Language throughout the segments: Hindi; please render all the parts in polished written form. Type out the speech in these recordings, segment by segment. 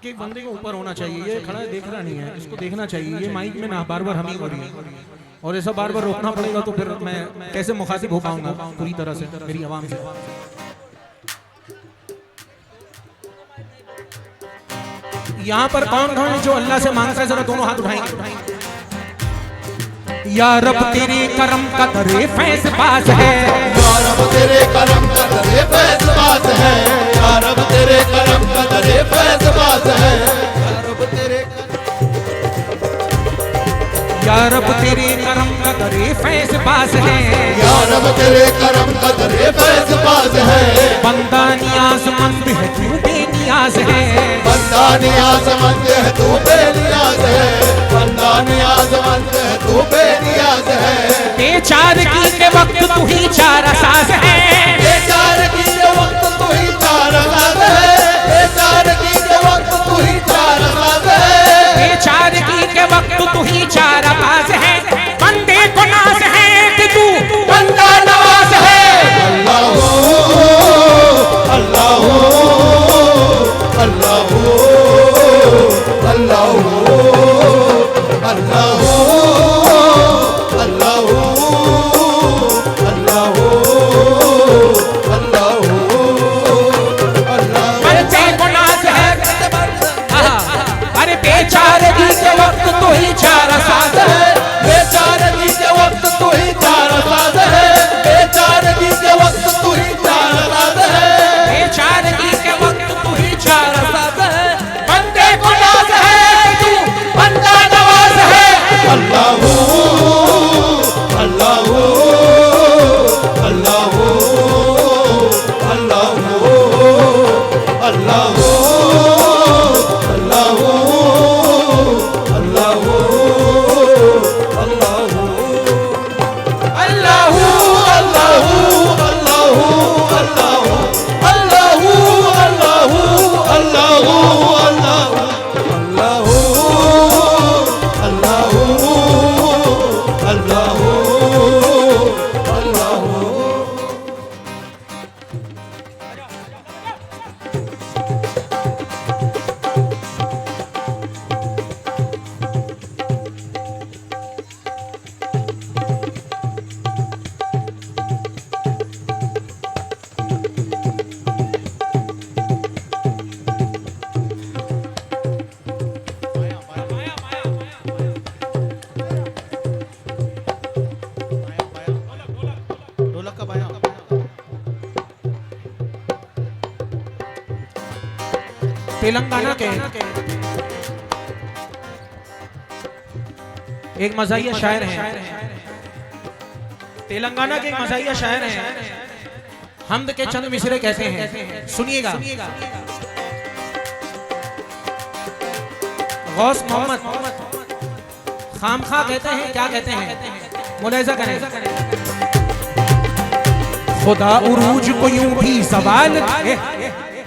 आपके एक बंदे के ऊपर होना चाहिए, ये खड़ा है देख रहा नहीं है, इसको देखना चाहिए। ये माइक में ना बार बार हमी हो रही है और ऐसा बार बार रोकना पड़ेगा तो फिर मैं कैसे मुखातिब हो पाऊंगा पूरी तरह से मेरी आवाम से। यहाँ पर कौन कौन है जो अल्लाह से मांगता है, जरा दोनों हाथ उठाएंगे। या रब तेरे करम का दरे फैज़ बाज़ है, या रब तेरे करम का दरे फैज़ बाज़ है, या रब तेरे करम का दरे फैज़ बाज़ है, या रब तेरे या रब तेरे करम का दरे फैज़ बाज़ है, या रब तेरे करम का दरे फैज़ बाज़ है। बंदा नियाज़मंद है तू बेनियाज़ है, बंदा नियाज़मंद है तू बेनियाज़ है, बंदा नियाज़मंद है तू बेनियाज़ है। बेचारगी के वक्त तू ही चारासाज़ है, बेचारगी के वक्त तू ही चारासाज़ है, बेचारगी के वक्त तू ही चारासाज़ है, बेचारगी के वक्त तू ही चाराबाज़ है। बंदे को नाज़ है कि तू बंदा नवाज़ है। अल्लाह अल्लाह अल्लाह अल्लाह अल्लाह बेचारगी के वक्त तू ही चारासाज़ है, बेचारगी के वक्त तू ही चारासाज़ है, बेचारगी के वक्त तू ही चारासाज़ है, बेचारगी के वक्त तू ही चारासाज़ है। बंदे को नाज़ है कि तू बंदा नवाज़ है। अल्लाह अल्लाह अल्लाह अल्लाह अल्लाह तेलंगाना के एक मज़ाहिया शायर हैं, तेलंगाना के एक मज़ाहिया शायर हैं, हम्द के चंद मिसरे कहते हैं, सुनिएगा। गौस मोहम्मद खामखा कहते हैं, क्या कहते हैं, मुलाहिज़ा करें। खुदा उरूज को यूं भी सवाल,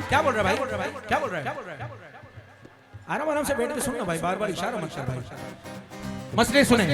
क्या बोल रहा भाई, क्या बोल रहा है, आराम आराम से बैठ के सुनना भाई, बार बार इशारा मत कर भाई, मसले सुने।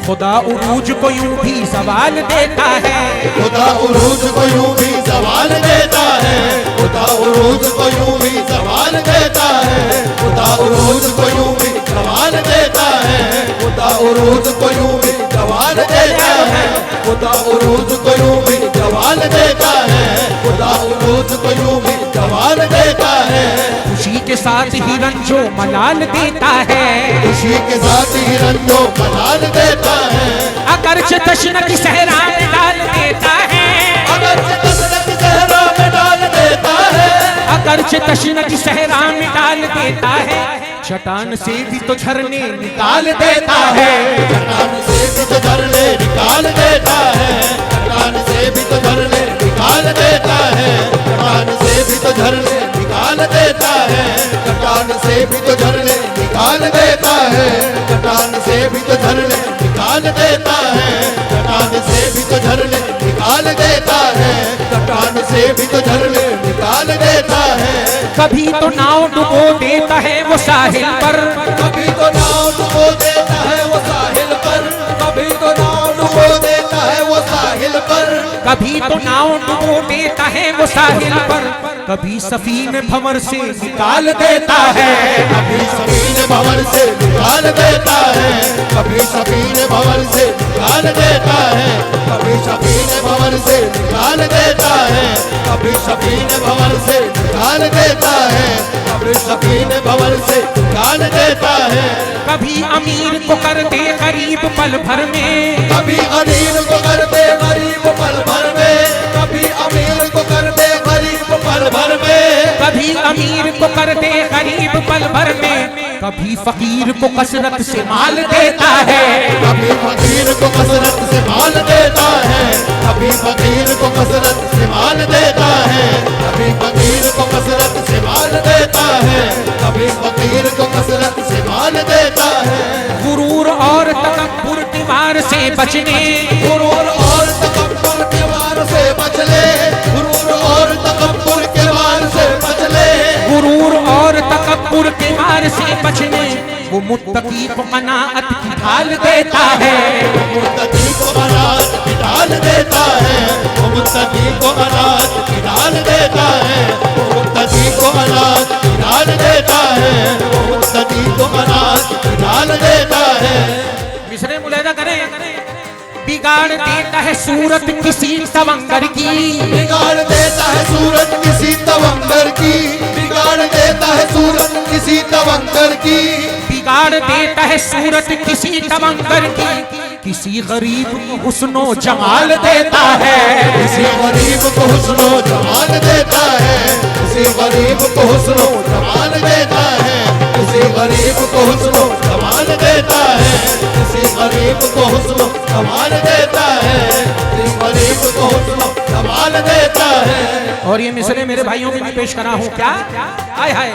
खुदा उरूज को यूं भी सवाल देता है, खुदा उरूज को यूं भी सवाल देता है, खुदा उरूज को यूं भी सवाल देता है, खुदा उरूज को यूं भी सवाल देता है, खुदा उरूज को यूं भी सवाल देता है, खुदा उरूज को यूं भी सवाल देता है, खुदा उरूज को यूं भी सवाल देता है। खुशी के साथ ही रंजो मलाल देता है, खुशी के साथ ही रंजो मलाल देता है, अगरचे तश्न की सहरा में डाल देता है, अगरचे तश्न की सहरा में डाल देता है, अगरचे तश्न की सहरा में डाल देता है। चट्टान से भी तो झरने निकाल देता है, चट्टान से भी तो झरने निकाल देता है, चट्टान से भी तो झरने निकाल देता है, चट्टान से भी तो झरने निकाल देता है, चट्टान से भी तो झरने निकाल देता है, चट्टान से भी तो झरने निकाल देता है, चट्टान से भी तो झरने निकाल देता है, चट्टान से भी तो झरने निकाल देता है। कभी तो नाव डुबो देता है वो साहिल पर, कभी तो नाव डुबो देता है वो साहिल पर, कभी तो नाव डुबो देता है वो साहिल पर, कभी तो नाव डुबो देता है वो साहिल पर, कभी सफीने भंवर से निकाल देता है। कभी सफीने भंवर से निकाल देता है, कभी सफीने भंवर से निकाल देता है, कभी सफीने भंवर से निकाल देता है, कभी सफीने भंवर से निकाल देता है, कभी सफीने भंवर से निकाल देता है। कभी अमीर को कर दे गरीब पल भर में, कभी अमीर को कर दे गरीब पल भर में, कभी अमीर को कर दे गरीब पल भर में, कभी अमीर को कर दे गरीब पल भर में, कभी फकीर को कसरत से माल देता है। कभी फकीर को कसरत से माल देता है, कभी फकीर को कसरत से माल देता है, कभी फकीर को कसरत से माल देता है, कभी फकीर को कसरत से माल देता है। गुरूर और तकब्बुर की वार से बचने, गुरूर और तकब्बुर के वार से बच ले, गुरूर और तकब्बुर के वार से बच ले, गुरूर और तकब्बुर के वार से बचने वो मुत्तकी को कनाअत की ढाल देता है। मुत्तकी को अनाज की ढाल देता है, वो मुत्तकी को अनाज की ढाल देता है, वो मुत्तकी को अनाज की ढाल देता है, वो मुत्तकी को अनाज की ढाल देता है। मिसरे मुलाहिजा करें, बिगाड़ देता है सूरत किसी तवंगर की, बिगाड़ देता है सूरत किसी तवंगर की, बिगाड़ देता है सूरत किसी तवंगर की, बिगाड़ देता है सूरत किसी तवंगर की, किसी गरीब को हुस्नो जमाल देता है। किसी गरीब को हुस्नो जमाल देता है, किसी गरीब को हुस्नो जमाल देता है, किसी गरीब को हुस्नो जमाल देता है, किसी गरीब को हुस्नो जमाल देता है, किसी गरीब को हुस्नो जमाल देता है। और ये मिसरे मेरे भाइयों के लिए पेश करा हूँ क्या, हाय हाय।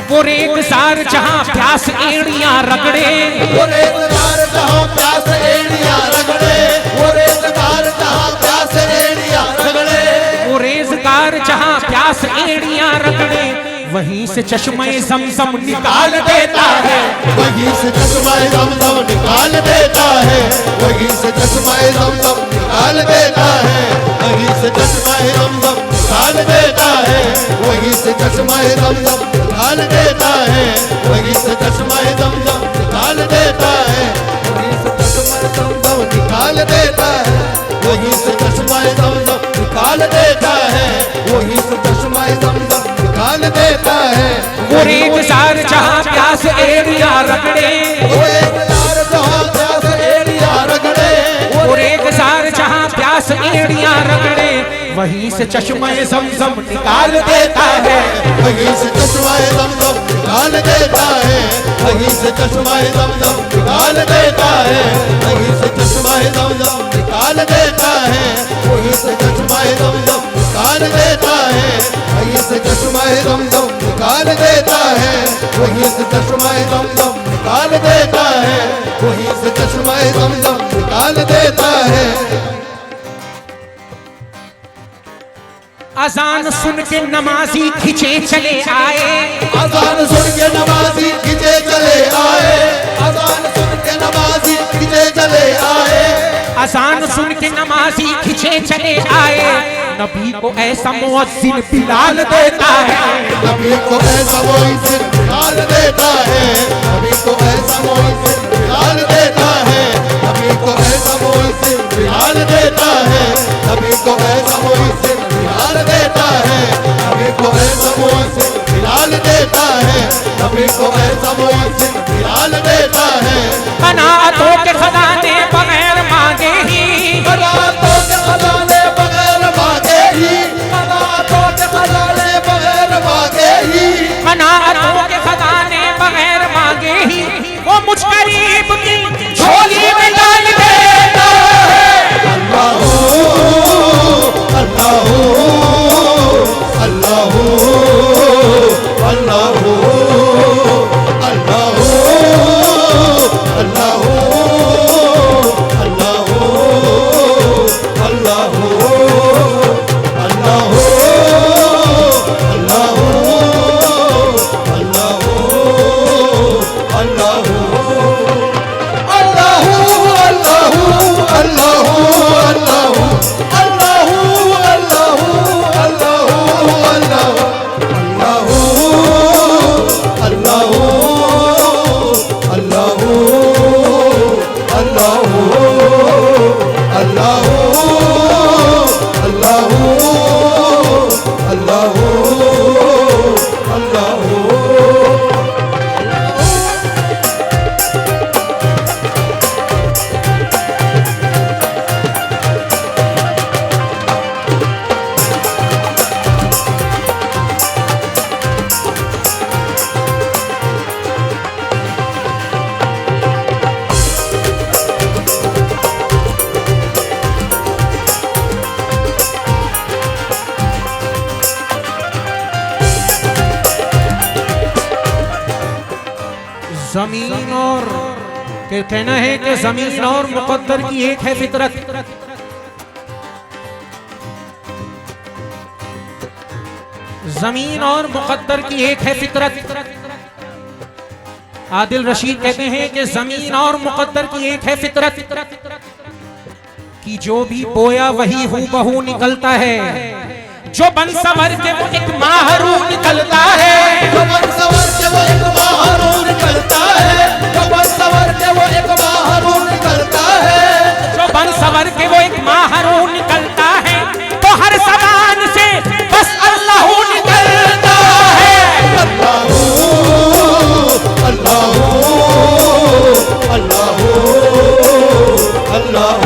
वो रेगिस्तान जहाँ प्यास एड़ियाँ रगड़े, वो रेगिस्तान जहाँ प्यास एड़ियाँ रगड़े, वो रेगिस्तान जहाँ प्यास एड़ियाँ रगड़े, वो रेज़गार जहाँ प्यास एड़ियाँ रगड़े, वहीं से चश्मे ज़मज़म निकाल देता है। वहीं से चश्मे ज़मज़म निकाल देता है, वहीं से चश्मे ज़मज़म निकाल देता है, वहीं से चश्मे ज़मज़म निकाल देता है, वहीं से चश्मे ज़मज़म निकाल देता है, वहीं से चश्मे ज़मज़म निकाल देता है, वहीं से चश्मे ज़मज़म निकाल देता है, वहीं से चश्मे ज़मज़म निकाल देता है, वहीं से चश्मे ज़मज़म निकाल देता है। वो रेगिस्तान जहाँ प्यास एड़ियाँ रगड़े, वो रेगिस्तान जहाँ प्यास एड़ियाँ रगड़े, वो रेगिस्तान जहाँ प्यास एड़ियाँ रगड़े, वहीं से चश्मे ज़मज़म निकाल देता है। वहीं से चश्मे ज़मज़म निकाल देता है, वहीं से चश्मे ज़मज़म निकाल देता है, वहीं से चश्मे ज़मज़म निकाल देता है, वहीं से चश्मे ज़मज़म निकाल देता है, वहीं से चश्मे ज़मज़म निकाल देता है, वहीं से चश्मे ज़मज़म निकाल देता है, वहीं से चश्मे ज़मज़म निकाल देता है। अजान सुन के नमाजी खिंचे चले आए, अजान सुन के नमाजी खिंचे चले आए, अजान सुन के नमाजी खिंचे चले आए, अजान सुन के नमाजी खिंचे चले आए, नबी को ऐसा मुअज्जिन बिलाल देता है। नबी को ऐसा मुअज्जिन बिलाल देता है, नबी को ऐसा मुअज्जिन बिलाल देता है, नबी को ऐसा मुअज्जिन बिलाल देता है, नबी को ऐसा मुअज्जिन बिलाल देता है, नबी को ऐसा मुअज्जिन बिलाल देता है, नबी को ऐसा मुअज्जिन बिलाल देता है। कनाअतों के खजाने बगैर मांगे ही, कनाअतों के खजाने बगैर मांगे ही, कनाअतों के खजाने बगैर मांगे ही, कनाअतों के खजाने बगैर मांगे ही, वो मुझ गरीब की झोली में डाल देता है। अल्लाह अल्लाह अल्लाह अल्लाह अल्लाह जमीन और के कहना है कि जमीन और मुकद्दर की एक है फितरत। जमीन और मुकद्दर की एक है फितरत। आदिल रशीद कहते हैं कि जमीन और मुकद्दर की एक है फितरत कि जो भी बोया वही हूबहू निकलता है। जो बन सवर के वो एक माहरू निकलता है। जो बन सवर के वो एक माहरू निकलता है। जो बन सवर के वो एक माहरू निकलता है। जो बन सवर के वो एक माहरू निकलता है। तो हर ज़बान से बस अल्लाह निकलता है। अल्लाह अल्लाह अल्लाह अल्लाह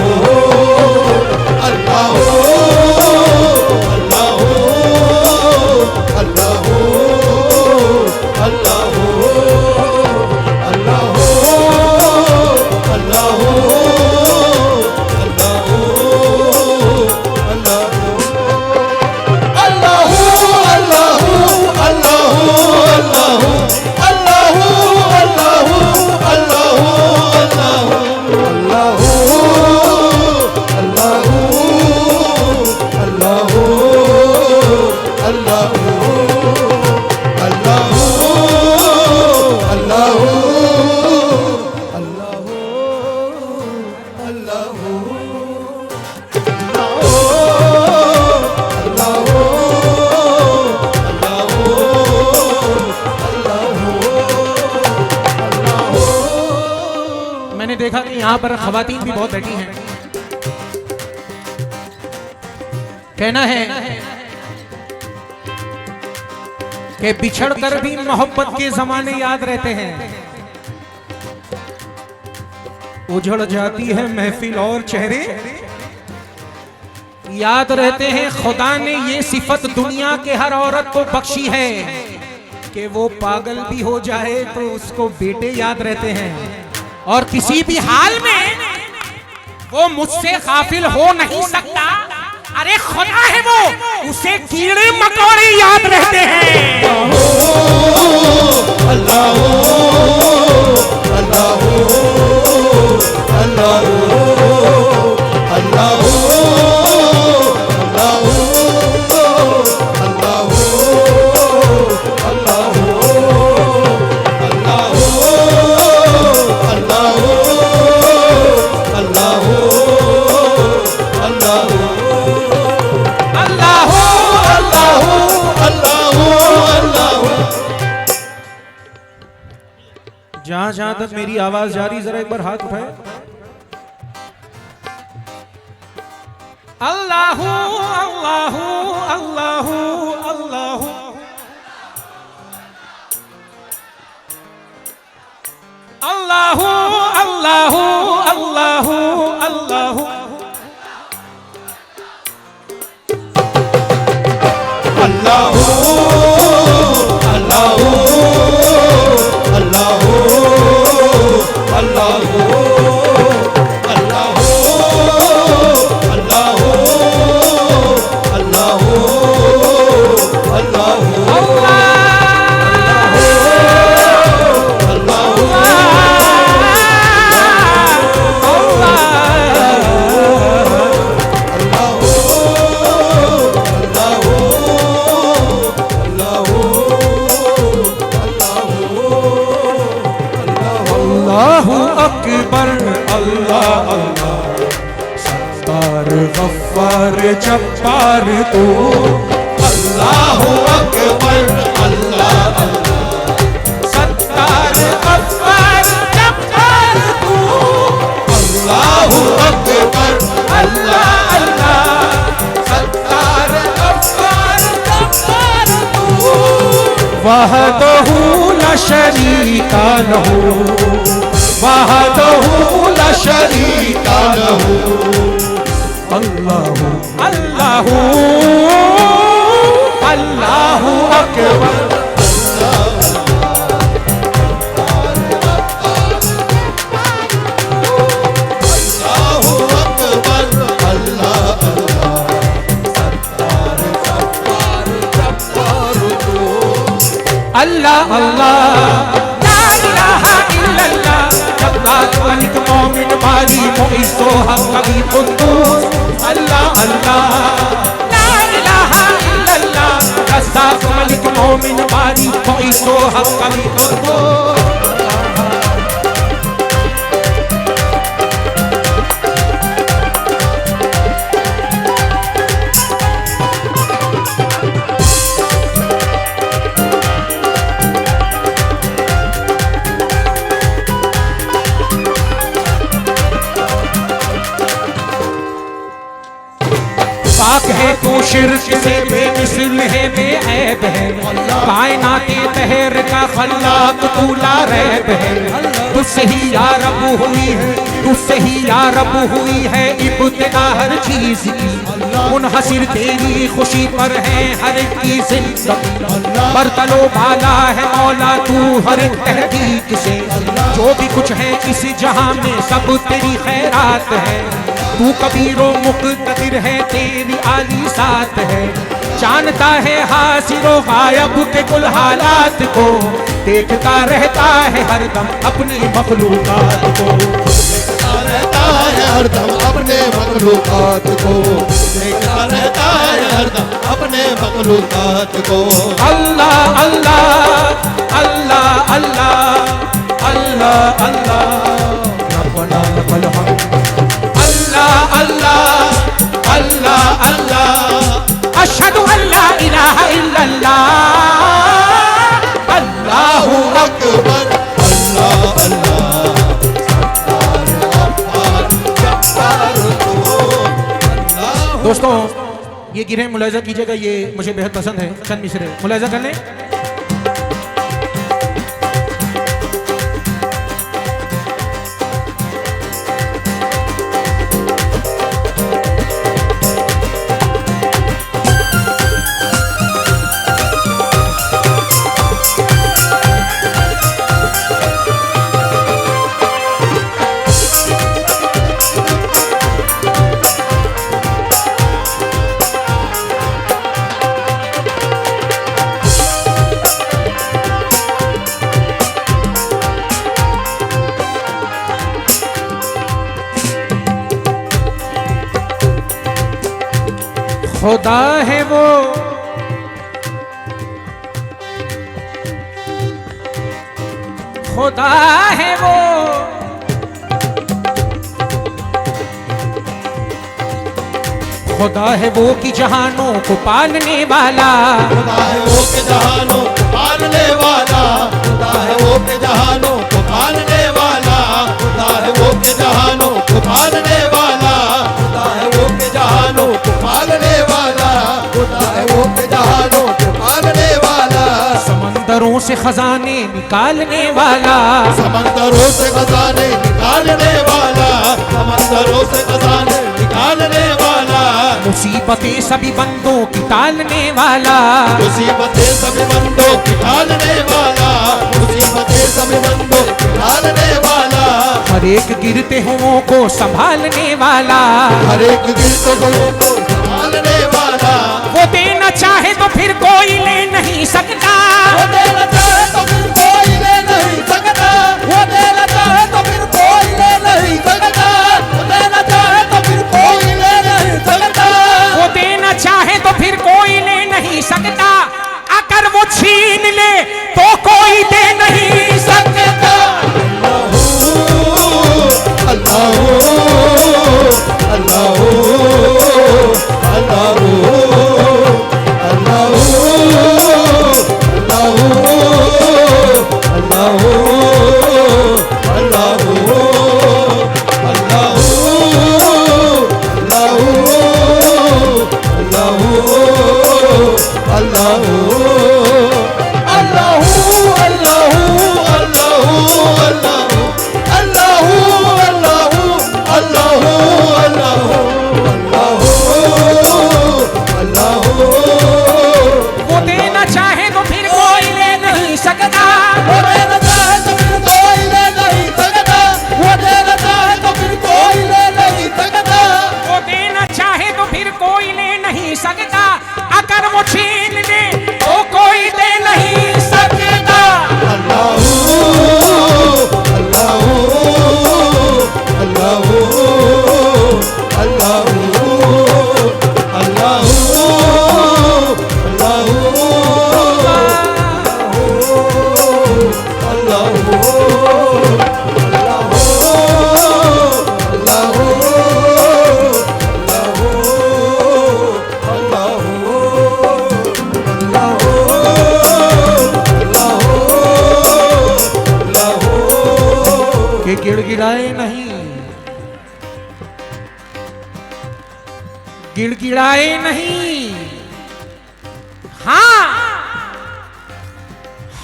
देखा कि यहाँ पर खवातीन भी बहुत बैठी हैं। कहना है कि बिछड़ कर भी मोहब्बत के जमाने याद रहते हैं। उजड़ जाती है महफिल और चेहरे याद रहते हैं। खुदा ने ये सिफत दुनिया के हर औरत को बख्शी है कि वो पागल भी हो जाए तो उसको बेटे याद रहते हैं। और किसी भी हाल में वो मुझसे गाफिल हो नहीं सकता। अरे खुदा है वो, उसे कीड़े मकोड़े याद रहते हैं। अल्लाह अल्लाह अल्लाह अल्लाह जहां जहां तक मेरी आवाज जा रही, जरा एक बार हाथ उठाए। अल्लाह अल्लाह अल्लाह अल्लाह अल्लाह अल्लाह अल्लाह अल्लाह अल्लाह जब्बार तू अल्लाह अकबर अल्लाह सत्तार गफ्फार जब्बार तू अल्लाह अकबर अल्लाह अल्लाह सत्तार गफ्फार जब्बार तू वहदहू ला शरीका लहू वहदहू ला शरीका लहू अल्लाहू अल्लाहू अल्लाहू अकबर अल्लाह अल्लाह ला इलाहा इल्लल्लाह जब्बार मलिक मोमिन बारी मुइज़्ज़ो हक कबीर कुद्दूस अल्लाह अल्लाह ला इलाहा इल्लल्लाह रज़्ज़ाक़ मलिक मोमिन बारी मुइज़्ज़ो हक कबीर कुद्दूस पाक है तू शिर्क से बेमिसल है बेऐब है कायनात तहर का खल्लाक तू ला रैब है तुझसे ही या रब हुई है तुझसे ही या रब हुई है इब्तिदा हर चीज की मुनहसिर तेरी खुशी पर है हर एक की जिंदगी बरतलो बाला है मौला तू हर एक तहकीक से जो भी कुछ है इस जहां में सब तेरी खैरात है तू कबीरो मुक़द्दिर है तेरी आली साथ है जानता है हासिरो गायब के कुल हालात को देखता रहता है हरदम अपनी मखलूकात को देखता रहता है हरदम अपने मखलूकात को देखता रहता है हरदम अपने मखलूकात को अल्लाह अल्लाह अल्लाह अल्लाह अल्लाह अल्लाह रब्बना लकल हम्द अल्लाह अल्लाह अल्लाह अल्लाह अशहदु अल्ला इलाहा इल्लल्लाह अल्लाहु अकबर अल्लाह अल्लाह सत्तार गफ्फार तू दोस्तों ये गिरह मुलाहिजा कीजिएगा ये मुझे बेहद पसंद है चंद मिसरे मुलाहिजा कर लें खुदा है वो खुदा है वो खुदा है वो कि जहानों को पालने वाला खुदा है वो के जहानों को पालने वाला खुदा है वो के जहानों को पालने वाला खुदा है वो के जहानों को पालने वाला खुदा है वो के जहानों को पालने वाला खुदा है वो के जहानों को पालने वाला समंदरों से खजाने निकालने वाला समंदरों से खजाने निकालने वाला समंदरों से खजाने निकालने वाला मुसीबतें सभी बंदों की टालने वाला मुसीबतें सभी बंदों की टालने वाला मुसीबतें सभी बंदों की टालने वाला हर एक गिरते हुओं को संभालने वाला हर एक गिरते हुओं को संभालने वाला वो देना चाहे तो फिर कोई ले नहीं सकता वो देना चाहे तो फिर कोई ले नहीं सकता वो देना चाहे तो फिर कोई ले नहीं सकता वो देना चाहे तो फिर कोई ले नहीं सकता वो देना चाहे तो फिर कोई ले नहीं सकता अगर वो छीन ले तो कोई दे नहीं सकता अल्लाह अल्लाह अल्लाह अल्लाह वो देना चाहे तो फिर कोई ले नहीं सकता, वो देना चाहे तो फिर कोई ले नहीं सकता, वो देना चाहे तो फिर कोई ले नहीं सकता, वो देना चाहे तो फिर कोई ले नहीं सकता, अगर वो छीन ले तो कोई दे नहीं सकता। कि गिड़गिड़ाए नहीं, गिड़गिड़ाए नहीं, हाँ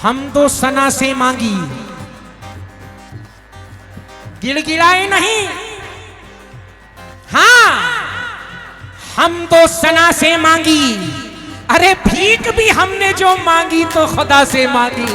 हम तो सना से मांगी, गिड़गिड़ाए नहीं, हाँ हम तो सना से मांगी, अरे भीख भी हमने जो मांगी तो खुदा से मांगी।